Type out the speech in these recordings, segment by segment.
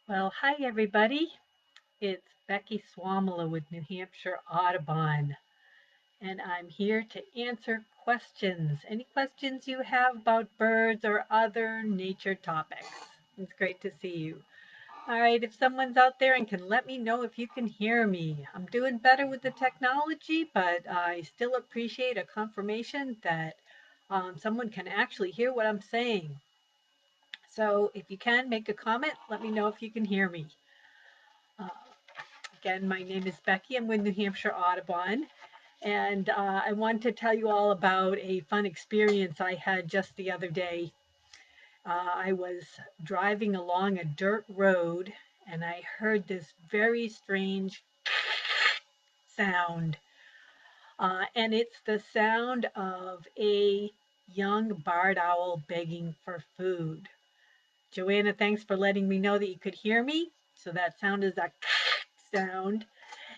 Well, hi everybody. It's Becky Suomala with New Hampshire Audubon, and I'm here to answer questions. Any questions you have about birds or other nature topics? It's great to see you. All right, if someone's out there and can let me know if you can hear me. I'm doing better with the technology, but I still appreciate a confirmation that someone can actually hear what I'm saying. So if you can, make a comment. Let me know if you can hear me. Uh, Again, my name is Becky. I'm with New Hampshire Audubon, and I wanted to tell you all about a fun experience I had just the other day. I was driving along a dirt road, and I heard this very strange sound, and it's the sound of a young barred owl begging for food. Joanna, thanks for letting me know that you could hear me. So that sound is a sound.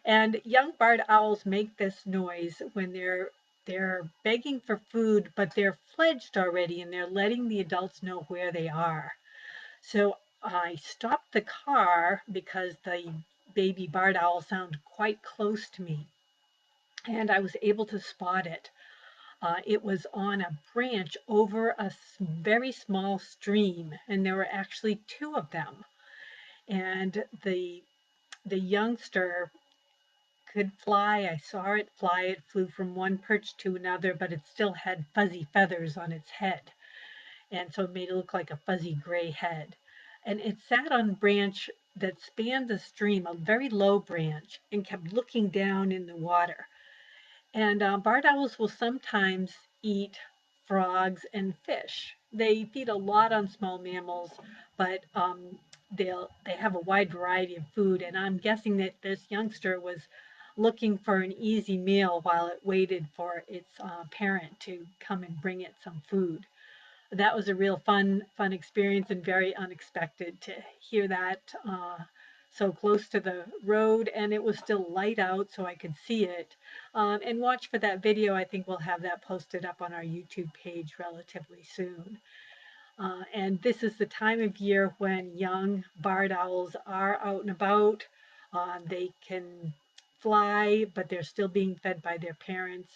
And young barred owls make this noise when they're begging for food, but they're fledged already and they're letting the adults know where they are. So I stopped the car because the baby barred owl sounded quite close to me, and I was able to spot it. It was on a branch over a very small stream, and there were actually two of them. And the youngster could fly. I saw it fly. It flew from one perch to another, but it still had fuzzy feathers on its head. And so it made it look like a fuzzy gray head. And it sat on a branch that spanned the stream, a very low branch, and kept looking down in the water. And barred owls will sometimes eat frogs and fish. They feed a lot on small mammals, but they have a wide variety of food. And I'm guessing that this youngster was looking for an easy meal while it waited for its parent to come and bring it some food. That was a real fun experience and very unexpected to hear that so close to the road, and it was still light out so I could see it. And watch for that video. I think we'll have that posted up on our YouTube page relatively soon. And this is the time of year when young barred owls are out and about. They can fly, but they're still being fed by their parents.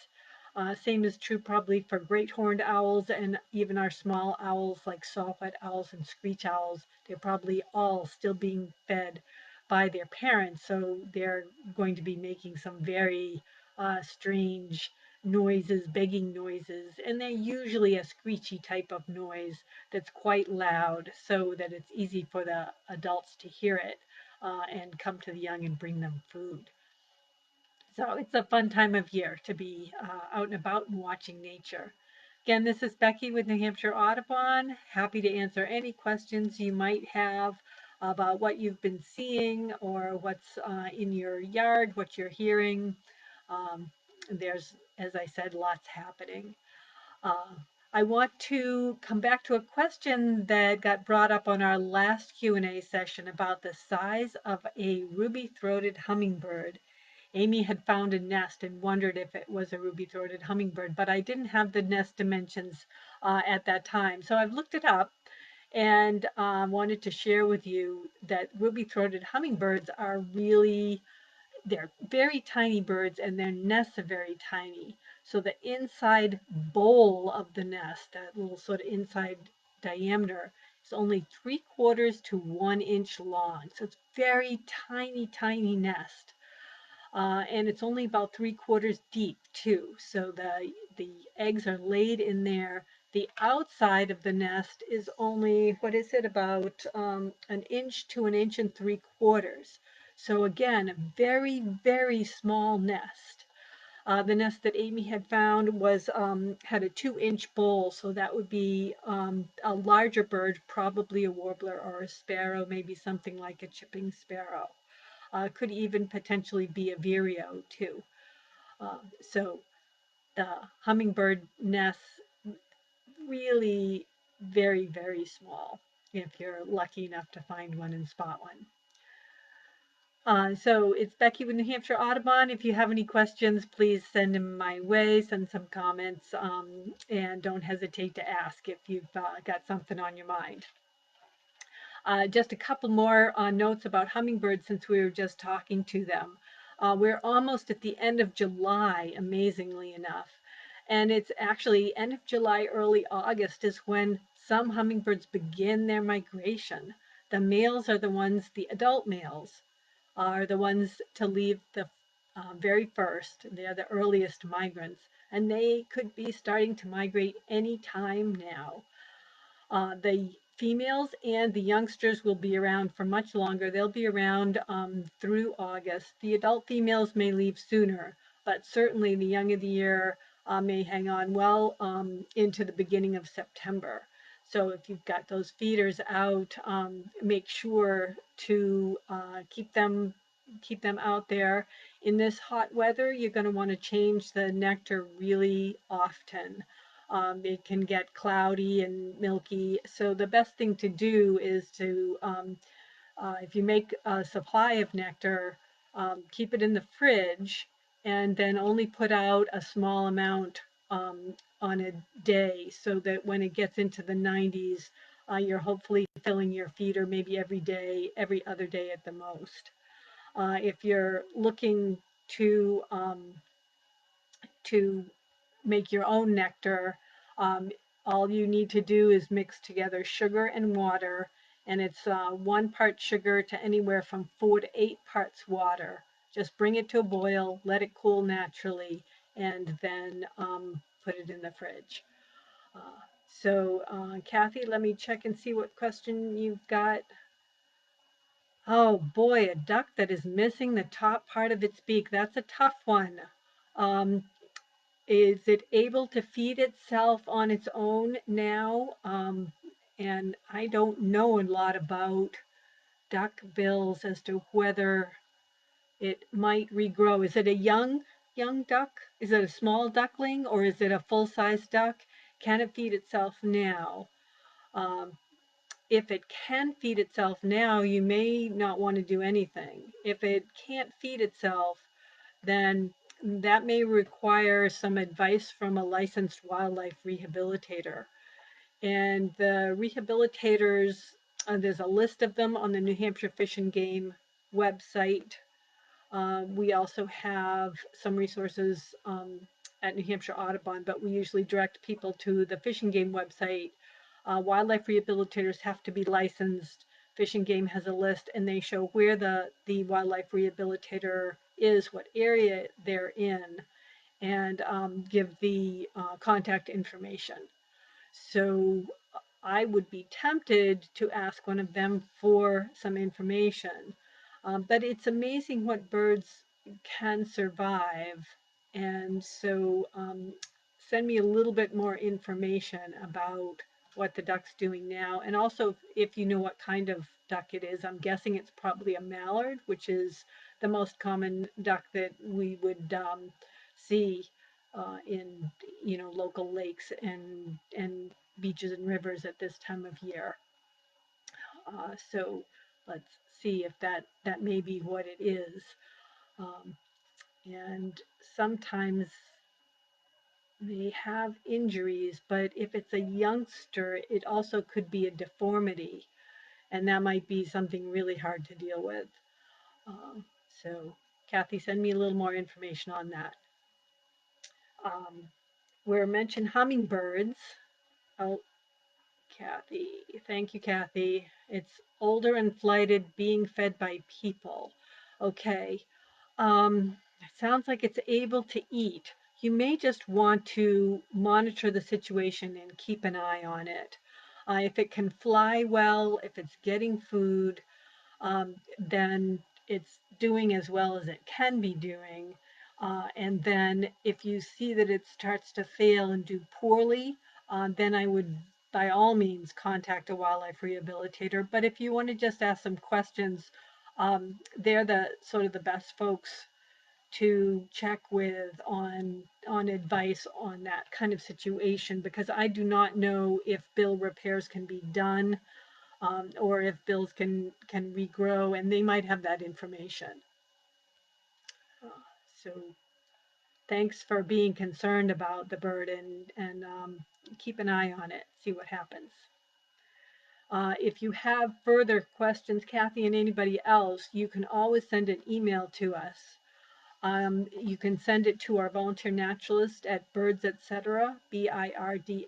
Same is true probably for great horned owls and even our small owls like saw-whet owls and screech owls. They're probably all still being fed by their parents, so they're going to be making some very strange noises, begging noises, and they're usually a screechy type of noise that's quite loud so that it's easy for the adults to hear it and come to the young and bring them food. So it's a fun time of year to be out and about and watching nature. Again, this is Becky with New Hampshire Audubon. Happy to answer any questions you might have about what you've been seeing or what's in your yard, what you're hearing. Um, there's, as I said, lots happening. Uh, I want to come back to a question that got brought up on our last Q&A session about the size of a ruby-throated hummingbird. Amy had found a nest and wondered if it was a ruby-throated hummingbird, but I didn't have the nest dimensions at that time. So I've looked it up and wanted to share with you that ruby-throated hummingbirds are really, they're very tiny birds and their nests are very tiny. So the inside bowl of the nest, that little sort of inside diameter, is only 3/4 to 1 inch long. So it's very tiny, tiny nest. And it's only about 3/4 deep too. So the eggs are laid in there. The outside of the nest is only, what is it, about 1 inch to 1 3/4 inches. So again, a very, very small nest. The nest that Amy had found was had a 2 inch bowl, so that would be a larger bird, probably a warbler or a sparrow, maybe something like a chipping sparrow. Could even potentially be a vireo too. So the hummingbird nests really very, very small. if you're lucky enough to find one and spot one. So it's Becky with New Hampshire Audubon. If you have any questions, please send them my way, send some comments, and don't hesitate to ask if you've got something on your mind. Just a couple more notes about hummingbirds since we were just talking to them. We're almost at the end of July, amazingly enough. And it's actually end of July, early August is when some hummingbirds begin their migration. The males are the ones, the adult males are the ones to leave the very first. They're the earliest migrants, and they could be starting to migrate any time now. The females and the youngsters will be around for much longer. They'll be around through August. The adult females may leave sooner, but certainly the young of the year may hang on well into the beginning of September. So if you've got those feeders out, make sure to keep them out there. In this hot weather, you're going to want to change the nectar really often. It can get cloudy and milky. So the best thing to do is to, if you make a supply of nectar, keep it in the fridge and then only put out a small amount on a day so that when it gets into the 90s, you're hopefully filling your feeder maybe every day, every other day at the most. If you're looking to make your own nectar, um, all you need to do is mix together sugar and water, and it's 1 part sugar to anywhere from 4 to 8 parts water. Just bring it to a boil, let it cool naturally, and then put it in the fridge. Uh, Kathy, let me check and see what question you've got. Oh boy, a duck that is missing the top part of its beak. That's a tough one. Um, is it able to feed itself on its own now? And I don't know a lot about duck bills as to whether it might regrow. Is it a young duck? Is it a small duckling or is it a full-size duck? Can it feed itself now? Um, if it can feed itself now, you may not want to do anything. If it can't feed itself, then that may require some advice from a licensed wildlife rehabilitator. And the rehabilitators, there's a list of them on the New Hampshire Fish and Game website. We also have some resources at New Hampshire Audubon, but we usually direct people to the Fish and Game website. Wildlife rehabilitators have to be licensed. Fish and Game has a list, and they show where the wildlife rehabilitator is, what area they're in, and give the contact information. So I would be tempted to ask one of them for some information. But it's amazing what birds can survive. And so send me a little bit more information about what the duck's doing now. And also, if you know what kind of duck it is, I'm guessing it's probably a mallard, which is the most common duck that we would see in local lakes and beaches and rivers at this time of year. So let's see if that may be what it is. Um, and sometimes they have injuries, but if it's a youngster, it also could be a deformity, and that might be something really hard to deal with. Um, so Kathy, send me a little more information on that. Um, we're mentioned hummingbirds. Oh, Kathy, thank you, Kathy. It's older and flighted, being fed by people. Okay. It sounds like it's able to eat. You may just want to monitor the situation and keep an eye on it. If it can fly well, if it's getting food, then it's doing as well as it can be doing. And then if you see that it starts to fail and do poorly, then I would by all means contact a wildlife rehabilitator. But if you want to just ask some questions, they're the sort of the best folks to check with on advice on that kind of situation because I do not know if bill repairs can be done or if bills can regrow, and they might have that information. So thanks for being concerned about the bird, and keep an eye on it, see what happens. If you have further questions, Kathy and anybody else, you can always send an email to us. You can send it to our volunteer naturalist at birds, etc., BIRDSETC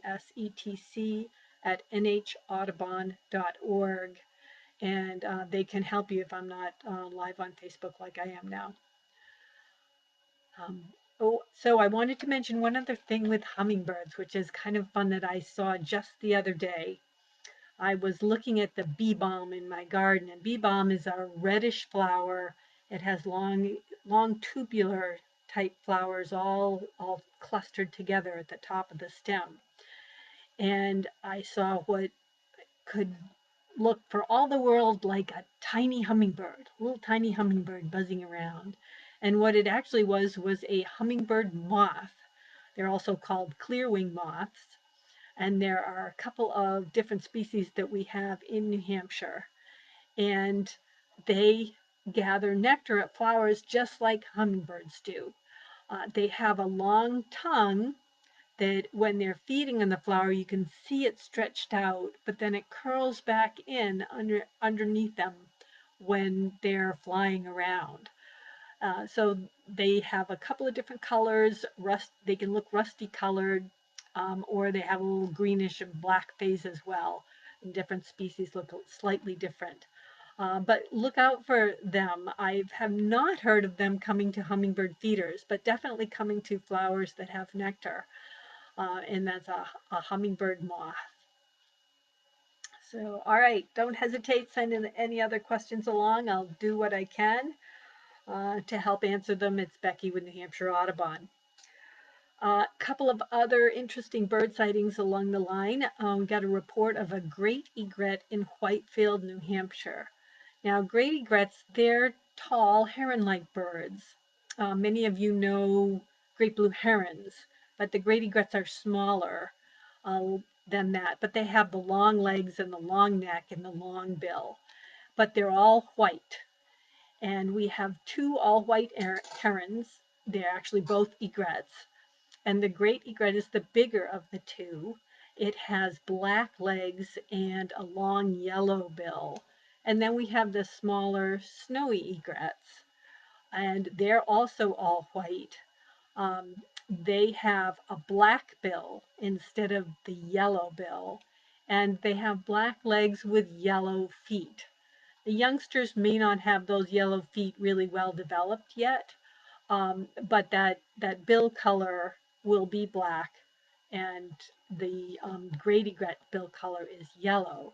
at nhaudubon.org, and they can help you if I'm not live on Facebook like I am now. So I wanted to mention one other thing with hummingbirds, which is kind of fun that I saw just the other day. I was looking at the bee balm in my garden, and bee balm is a reddish flower. It has long tubular type flowers all clustered together at the top of the stem. And I saw what could look for all the world like a tiny hummingbird, a little tiny hummingbird buzzing around. And what it actually was a hummingbird moth. They're also called clearwing moths. And there are a couple of different species that we have in New Hampshire. And they gather nectar at flowers just like hummingbirds do. They have a long tongue that when they're feeding on the flower, you can see it stretched out, but then it curls back in underneath them when they're flying around. So they have a couple of different colors. They can look rusty colored, or they have a little greenish and black phase as well. And different species look slightly different. But look out for them. I have not heard of them coming to hummingbird feeders, but definitely coming to flowers that have nectar. And that's a hummingbird moth. So, all right, don't hesitate. Send in any other questions along. I'll do what I can to help answer them. It's Becky with New Hampshire Audubon. A couple of other interesting bird sightings along the line. We got a report of a great egret in Whitefield, New Hampshire. Now, great egrets, they're tall, heron-like birds. Many of you know great blue herons, but the great egrets are smaller than that. But they have the long legs and the long neck and the long bill. But they're all white. And we have two all-white herons. They're actually both egrets. And the great egret is the bigger of the two. It has black legs and a long yellow bill. And then we have the smaller snowy egrets. And they're also all white. They have a black bill instead of the yellow bill. And they have black legs with yellow feet. The youngsters may not have those yellow feet really well developed yet, but that bill color will be black, and the great egret bill color is yellow.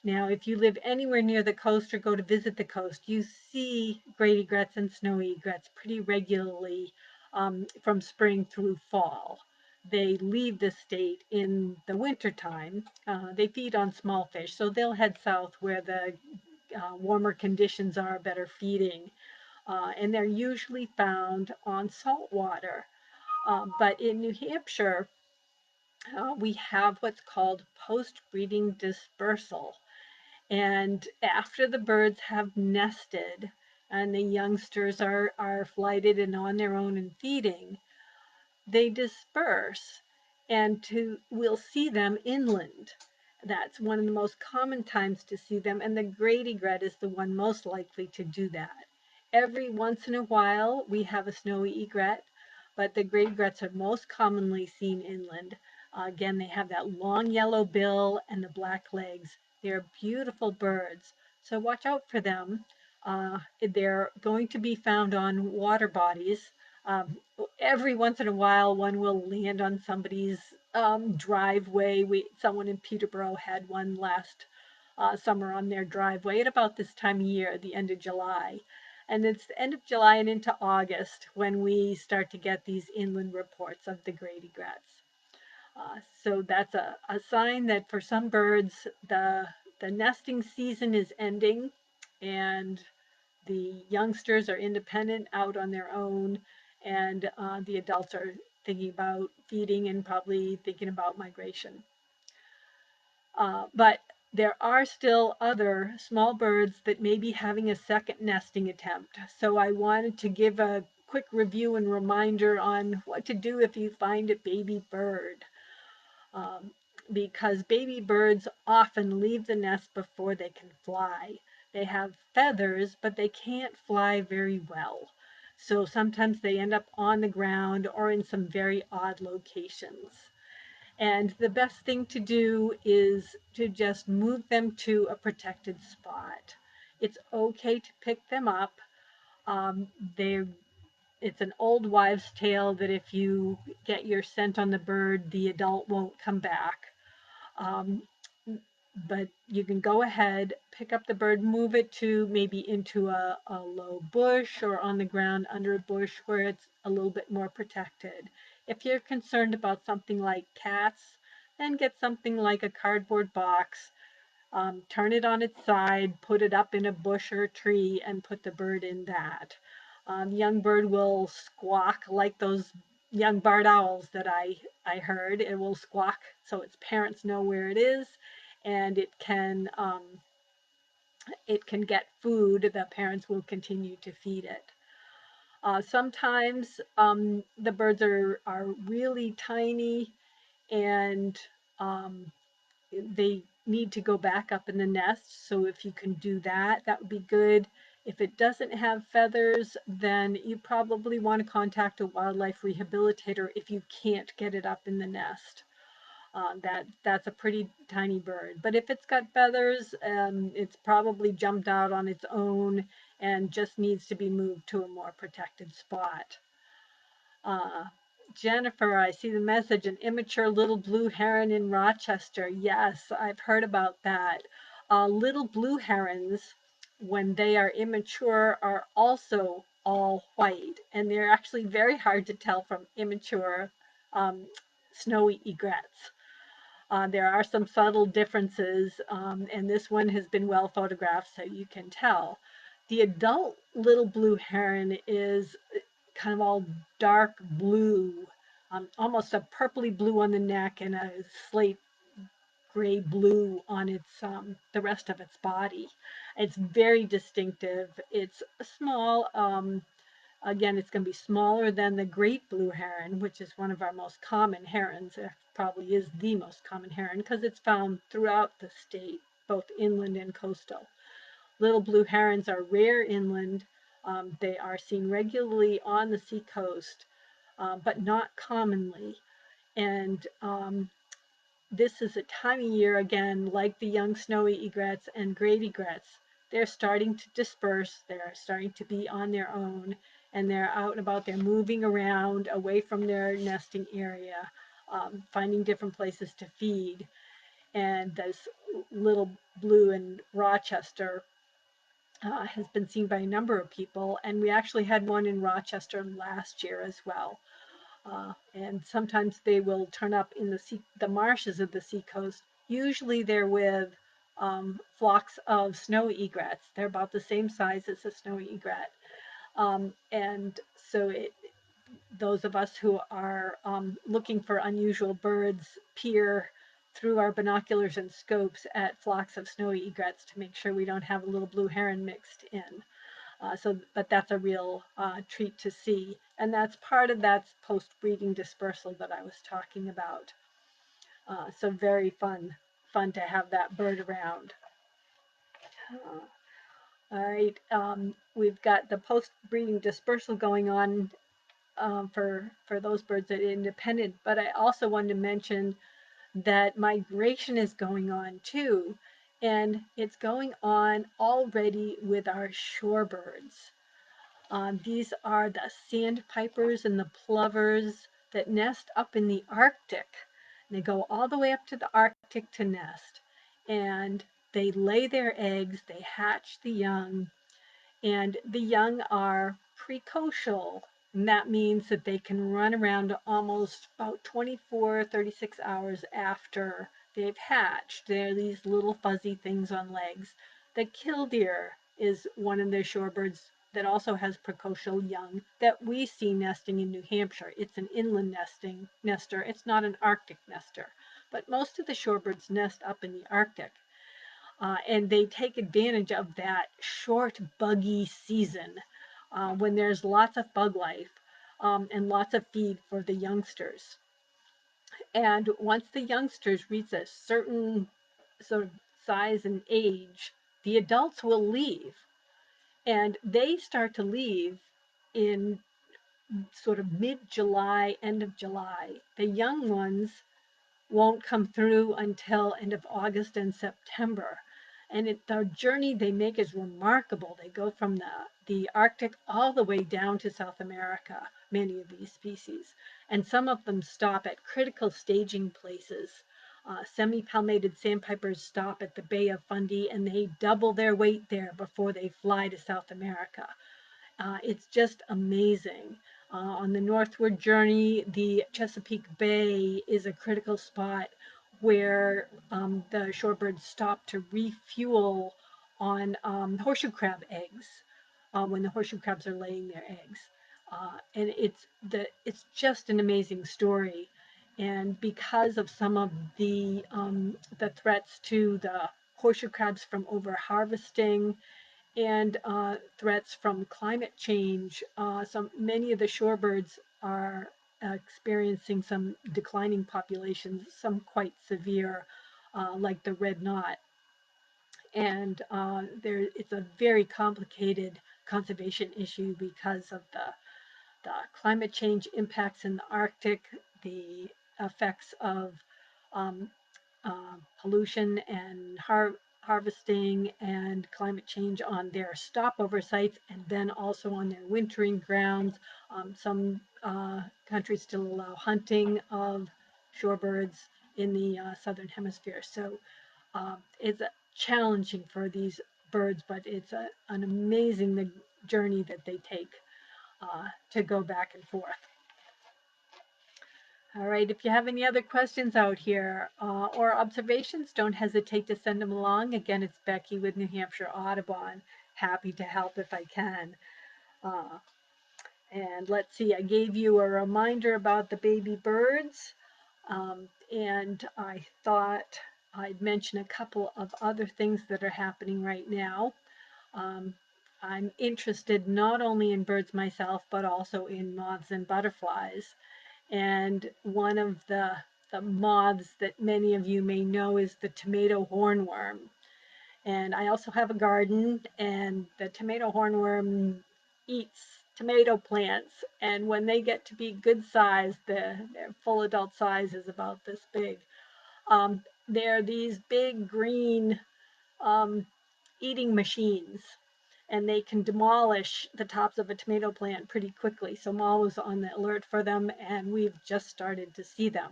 Now, if you live anywhere near the coast or go to visit the coast, you see great egrets and snowy egrets pretty regularly from spring through fall. They leave the state in the wintertime. They feed on small fish, so they'll head south where the warmer conditions are, better feeding. And they're usually found on salt water. But in New Hampshire, we have what's called post-breeding dispersal. And after the birds have nested and the youngsters are flighted and on their own and feeding, they disperse, and we'll see them inland. That's one of the most common times to see them, and the great egret is the one most likely to do that. Every once in a while, we have a snowy egret, but the great egrets are most commonly seen inland. Again, they have that long yellow bill and the black legs. They're beautiful birds, so watch out for them. They're going to be found on water bodies. Um, every once in a while, one will land on somebody's driveway. Someone in Peterborough had one last summer on their driveway at about this time of year, the end of July. And it's the end of July and into August when we start to get these inland reports of the great egrets. So that's a sign that for some birds, the nesting season is ending, and the youngsters are independent out on their own, and the adults are thinking about feeding and probably thinking about migration. But There are still other small birds that may be having a second nesting attempt. So I wanted to give a quick review and reminder on what to do if you find a baby bird. Um, because baby birds often leave the nest before they can fly. They have feathers, but they can't fly very well. So sometimes they end up on the ground or in some very odd locations. And the best thing to do is to just move them to a protected spot. It's okay to pick them up. Um, they it's an old wives' tale that if you get your scent on the bird, the adult won't come back. Um, but you can go ahead, pick up the bird, move it to maybe into a low bush or on the ground under a bush where it's a little bit more protected. If you're concerned about something like cats, then get something like a cardboard box, turn it on its side, put it up in a bush or a tree, and put the bird in that. Young bird will squawk like those young barred owls that I heard. It will squawk so its parents know where it is, and it can get food. The parents will continue to feed it. Sometimes the birds are really tiny and um, they need to go back up in the nest. So if you can do that, that would be good. If it doesn't have feathers, then you probably want to contact a wildlife rehabilitator if you can't get it up in the nest. That's a pretty tiny bird. But if it's got feathers, it's probably jumped out on its own and just needs to be moved to a more protected spot. Uh, Jennifer, I see the message, an immature little blue heron in Rochester. Yes, I've heard about that. Little blue herons, when they are immature, are also all white, and they're actually very hard to tell from immature um, snowy egrets. There are some subtle differences, and this one has been well photographed, so you can tell. The adult little blue heron is kind of all dark blue, almost a purpley blue on the neck and a slate gray blue on the rest of its body. It's very distinctive. It's small. Again, it's going to be smaller than the great blue heron, which is one of our most common herons. It probably is the most common heron because it's found throughout the state, both inland and coastal. Little blue herons are rare inland. They are seen regularly on the seacoast, but not commonly. And this is a time of year, again, like the young snowy egrets and great egrets. They're starting to disperse. They're starting to be on their own, and they're out and about. They're moving around away from their nesting area, finding different places to feed. And this little blue in Rochester has been seen by a number of people, and we actually had one in Rochester last year as well. And sometimes they will turn up in the marshes of the seacoast. Usually they're with flocks of snowy egrets. They're about the same size as a snowy egret. And so those of us who are looking for unusual birds peer through our binoculars and scopes at flocks of snowy egrets to make sure we don't have a little blue heron mixed in. But that's a real treat to see. And that's part of that post-breeding dispersal that I was talking about. So very fun to have that bird around. All right, we've got the post-breeding dispersal going on for those birds that are independent, but I also wanted to mention that migration is going on too, and it's going on already with our shorebirds. These are the sandpipers and the plovers that nest up in the Arctic. And they go all the way up to the Arctic to nest. And they lay their eggs, they hatch the young, and the young are precocial. And that means that they can run around almost about 24, 36 hours after they've hatched. They're these little fuzzy things on legs. The killdeer is one of the shorebirds that also has precocial young that we see nesting in New Hampshire. It's an inland nester. It's not an Arctic nester. But most of the shorebirds nest up in the Arctic. And they take advantage of that short, buggy season when there's lots of bug life and lots of feed for the youngsters. And once the youngsters reach a certain sort of size and age, the adults will leave. And they start to leave in sort of mid July, end of July. The young ones won't come through until end of August and September. And the journey they make is remarkable. They go from the Arctic all the way down to South America, many of these species. And some of them stop at critical staging places. Semi-palmated sandpipers stop at the Bay of Fundy and they double their weight there before they fly to South America. It's just amazing. On the northward journey, the Chesapeake Bay is a critical spot where the shorebirds stop to refuel on horseshoe crab eggs when the horseshoe crabs are laying their eggs. And it's just an amazing story. And because of some of the threats to the horseshoe crabs from over harvesting, and threats from climate change. Many of the shorebirds are experiencing some declining populations, some quite severe, like the red knot. And it's a very complicated conservation issue because of the climate change impacts in the Arctic, the effects of um, pollution and harvesting and climate change on their stopover sites and then also on their wintering grounds. Some countries still allow hunting of shorebirds in the southern hemisphere. So it's challenging for these birds, but it's an amazing journey that they take to go back and forth. All right, if you have any other questions out here or observations, don't hesitate to send them along. Again, it's Becky with New Hampshire Audubon. Happy to help if I can. Uh, and let's see, I gave you a reminder about the baby birds. And I thought I'd mention a couple of other things that are happening right now. Um, I'm interested not only in birds myself, but also in moths and butterflies. And one of the moths that many of you may know is the tomato hornworm. And I also have a garden, and the tomato hornworm eats tomato plants. And when they get to be good size, their full adult size is about this big. They're these big green um, eating machines, and they can demolish the tops of a tomato plant pretty quickly. So I'm always on the alert for them, and we've just started to see them.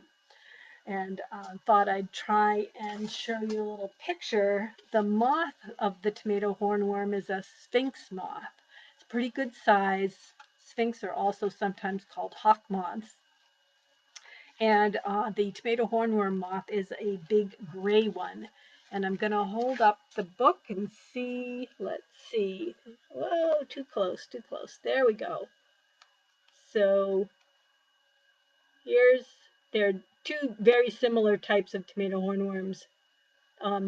And thought I'd try and show you a little picture. The moth of the tomato hornworm is a sphinx moth. It's pretty good size. Sphinx are also sometimes called hawk moths. And the tomato hornworm moth is a big gray one. And I'm going to hold up the book and see. Let's see. Whoa, too close, too close. There we go. So there are two very similar types of tomato hornworms.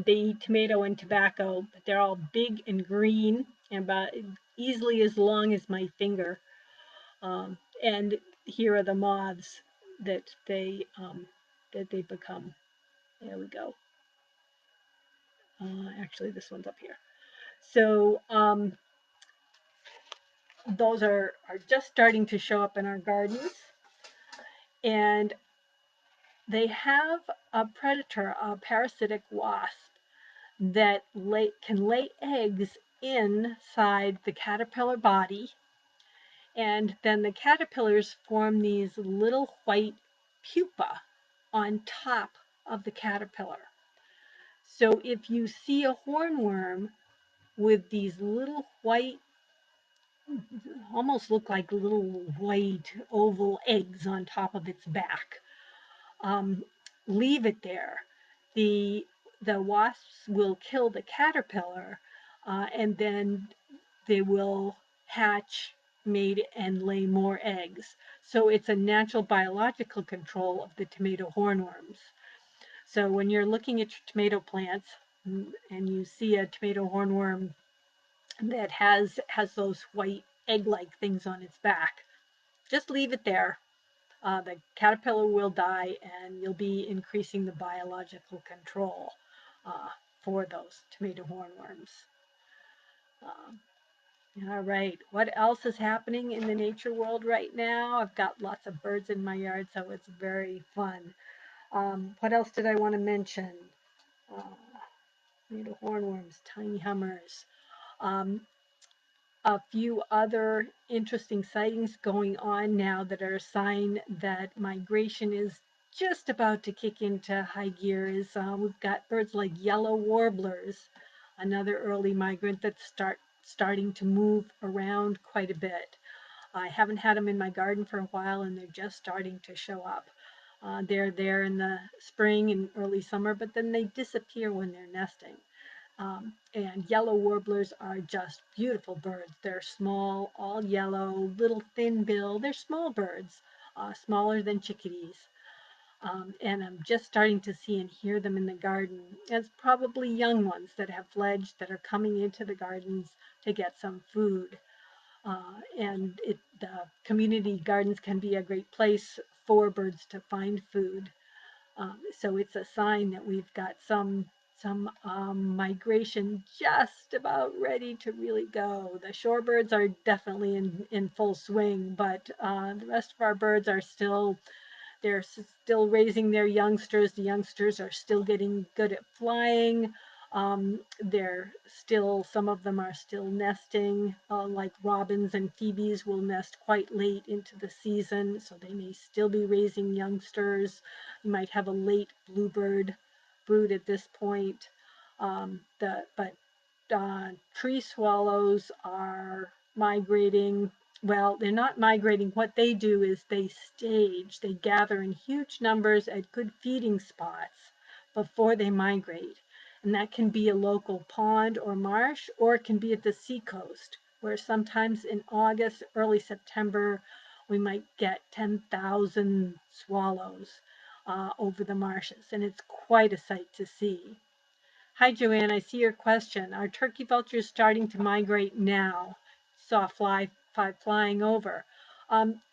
They eat tomato and tobacco, but they're all big and green and about easily as long as my finger. And here are the moths that they become. There we go. Actually, this one's up here. So those are just starting to show up in our gardens. And they have a predator, a parasitic wasp, that can lay eggs inside the caterpillar body. And then the caterpillars form these little white pupa on top of the caterpillar. So if you see a hornworm with these little white, almost look like little white oval eggs on top of its back, um, leave it there. The wasps will kill the caterpillar, and then they will hatch, mate, and lay more eggs. So it's a natural biological control of the tomato hornworms. So when you're looking at your tomato plants, and you see a tomato hornworm that has those white egg-like things on its back, just leave it there. The caterpillar will die, and you'll be increasing the biological control uh, for those tomato hornworms. Um, all right, what else is happening in the nature world right now? I've got lots of birds in my yard, so it's very fun. What else did I want to mention? Uh, Tomato hornworms, tiny hummers. Um, a few other interesting sightings going on now that are a sign that migration is just about to kick into high gear is we've got birds like yellow warblers, another early migrant that's starting to move around quite a bit. I haven't had them in my garden for a while, and they're just starting to show up. They're there in the spring and early summer, but then they disappear when they're nesting. And yellow warblers are just beautiful birds. They're small, all yellow, little thin bill. They're small birds, smaller than chickadees. And I'm just starting to see and hear them in the garden as probably young ones that have fledged that are coming into the gardens to get some food. The community gardens can be a great place for birds to find food. So it's a sign that we've got some migration just about ready to really go. The shorebirds are definitely in full swing, but the rest of our birds are still they're still raising their youngsters. The youngsters are still getting good at flying. They're still, some of them are still nesting, like robins and phoebes will nest quite late into the season, so they may still be raising youngsters. You might have a late bluebird brood at this point. But tree swallows are migrating. Well, they're not migrating. What they do is they stage, they gather in huge numbers at good feeding spots before they migrate. And that can be a local pond or marsh, or it can be at the seacoast, where sometimes in August, early September, we might get 10,000 swallows over the marshes. And it's quite a sight to see. Hi, Joanne. I see your question. Are turkey vultures starting to migrate now? Saw five flying over.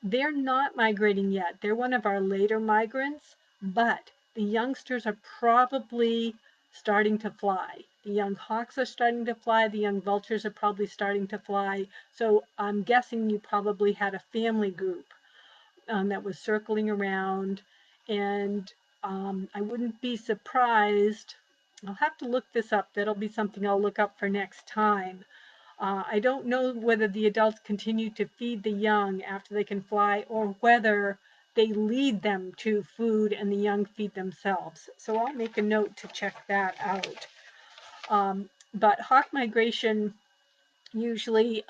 They're not migrating yet. They're one of our later migrants, but the youngsters are probably starting to fly. The young hawks are starting to fly. The young vultures are probably starting to fly. So I'm guessing you probably had a family group that was circling around, and I wouldn't be surprised. I'll have to look this up. That'll be something I'll look up for next time. I don't know whether the adults continue to feed the young after they can fly or whether they lead them to food and the young feed themselves. So I'll make a note to check that out. But hawk migration, usually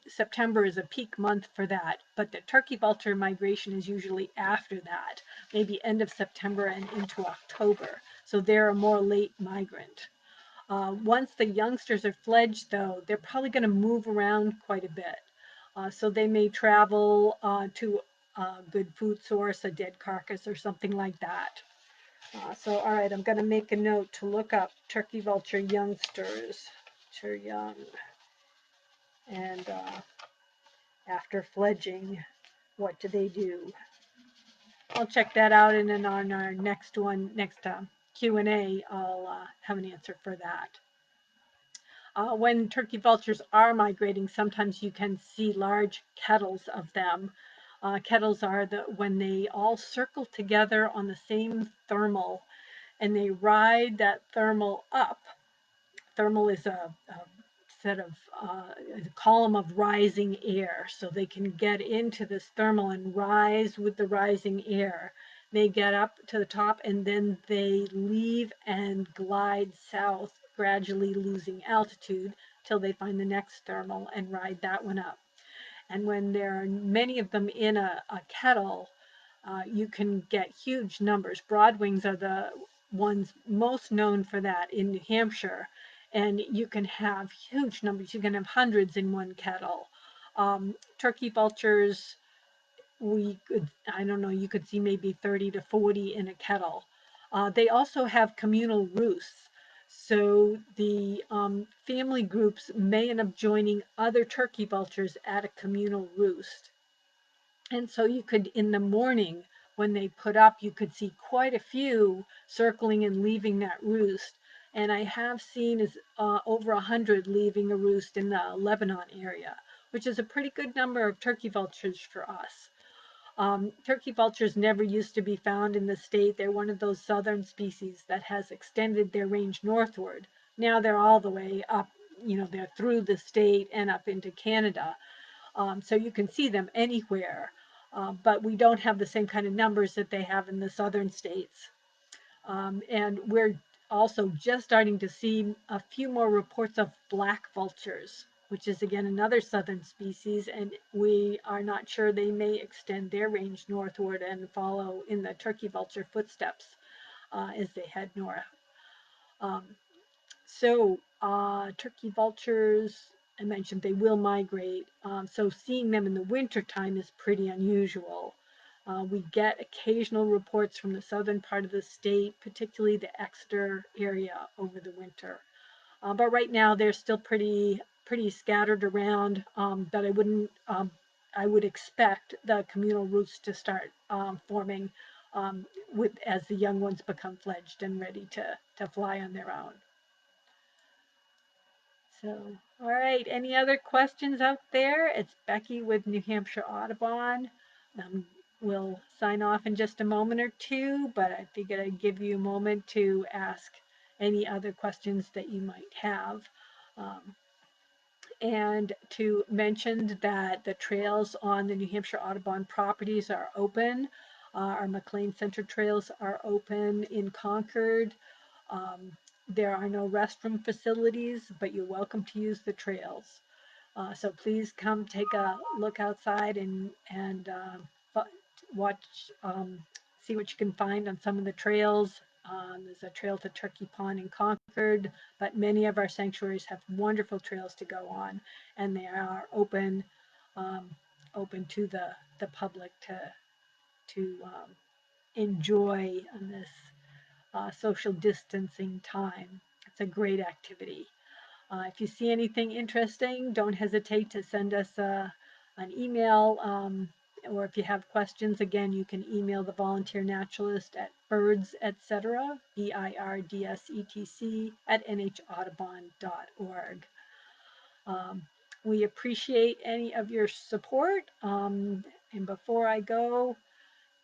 September is a peak month for that, but the turkey vulture migration is usually after that, maybe end of September and into October. So they're a more late migrant. Once the youngsters are fledged, though, they're probably going to move around quite a bit. So they may travel to a good food source, a dead carcass, or something like that. So, all right, I'm going to make a note to look up turkey vulture youngsters. Vulture young. And after fledging, what do they do? I'll check that out, and then on our next Q&A, I'll have an answer for that. When turkey vultures are migrating, sometimes you can see large kettles of them. Kettles are when they all circle together on the same thermal, and they ride that thermal up. Thermal is a set of a column of rising air, so they can get into this thermal and rise with the rising air. They get up to the top, and then they leave and glide south, gradually losing altitude till they find the next thermal and ride that one up. And when there are many of them in a kettle, you can get huge numbers. Broadwings are the ones most known for that in New Hampshire. And you can have huge numbers. You can have hundreds in one kettle. Turkey vultures, I don't know, you could see maybe 30 to 40 in a kettle. They also have communal roosts. So the family groups may end up joining other turkey vultures at a communal roost. And so you could, in the morning, when they put up, you could see quite a few circling and leaving that roost. And I have seen over 100 leaving a roost in the Lebanon area, which is a pretty good number of turkey vultures for us. Turkey vultures never used to be found in the state. They're one of those southern species that has extended their range northward. Now they're all the way up, they're through the state and up into Canada. So you can see them anywhere, but we don't have the same kind of numbers that they have in the southern states. And we're also just starting to see a few more reports of black vultures, which is again another southern species, and we are not sure they may extend their range northward and follow in the turkey vulture footsteps as they head north. Um, Turkey vultures, I mentioned they will migrate. So seeing them in the wintertime is pretty unusual. We get occasional reports from the southern part of the state, particularly the Exeter area over the winter. But right now they're still pretty scattered around. But I would expect the communal roosts to start forming as the young ones become fledged and ready to fly on their own. So, all right, any other questions out there? It's Becky with New Hampshire Audubon. We'll sign off in just a moment or two, but I figured I'd give you a moment to ask any other questions that you might have. Um, and to mention that the trails on the New Hampshire Audubon properties are open. Our McLean Center trails are open in Concord. Um, there are no restroom facilities, but you're welcome to use the trails. So please come take a look outside and watch, see what you can find on some of the trails. There's a trail to Turkey Pond in Concord, but many of our sanctuaries have wonderful trails to go on, and they are um, open to the public to enjoy on this social distancing time. It's a great activity. If you see anything interesting, don't hesitate to send us an email, or if you have questions, again, you can email the volunteer naturalist at birds, etc., BIRDSETC at nhaudubon.org. We appreciate any of your support. And before I go,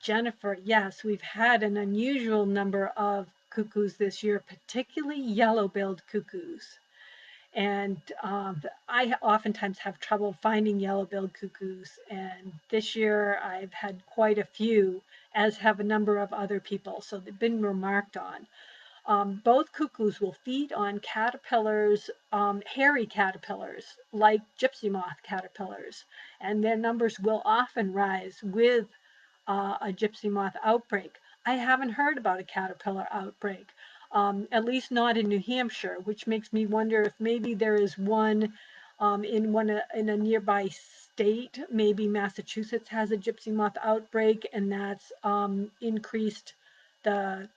Jennifer, yes, we've had an unusual number of cuckoos this year, particularly yellow-billed cuckoos. And I oftentimes have trouble finding yellow-billed cuckoos. And this year I've had quite a few, as have a number of other people. So they've been remarked on. Both cuckoos will feed on caterpillars, hairy caterpillars, like gypsy moth caterpillars. And their numbers will often rise with a gypsy moth outbreak. I haven't heard about a caterpillar outbreak, at least not in New Hampshire, which makes me wonder if maybe there is one in a nearby state. Maybe Massachusetts has a gypsy moth outbreak, and that's increased the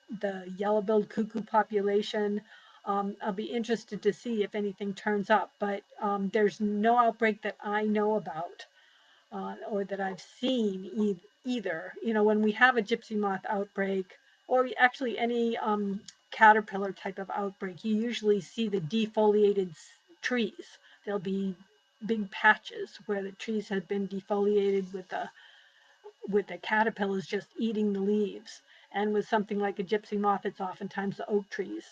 yellow-billed cuckoo population. I'll be interested to see if anything turns up, but there's no outbreak that I know about or that I've seen either. When we have a gypsy moth outbreak, or actually any caterpillar type of outbreak, you usually see the defoliated trees. There'll be big patches where the trees have been defoliated with the caterpillars just eating the leaves. And with something like a gypsy moth, it's oftentimes the oak trees.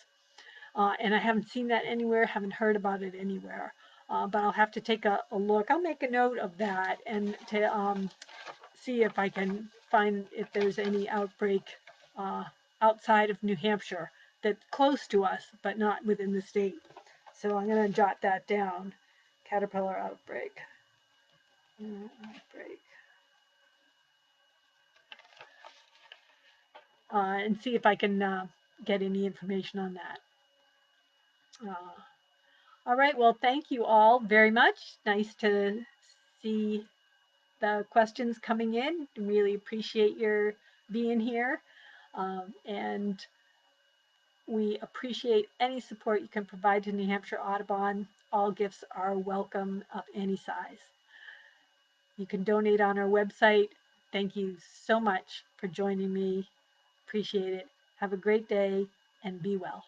And I haven't seen that anywhere, haven't heard about it anywhere. But I'll have to take a look. I'll make a note of that and to see if I can find if there's any outbreak uh, outside of New Hampshire that's close to us, but not within the state. So I'm going to jot that down. Caterpillar outbreak. Outbreak. And see if I can get any information on that. All right, well, thank you all very much. Nice to see the questions coming in. Really appreciate your being here. And We appreciate any support you can provide to New Hampshire Audubon. All gifts are welcome of any size. You can donate on our website. Thank you so much for joining me. Appreciate it. Have a great day and be well.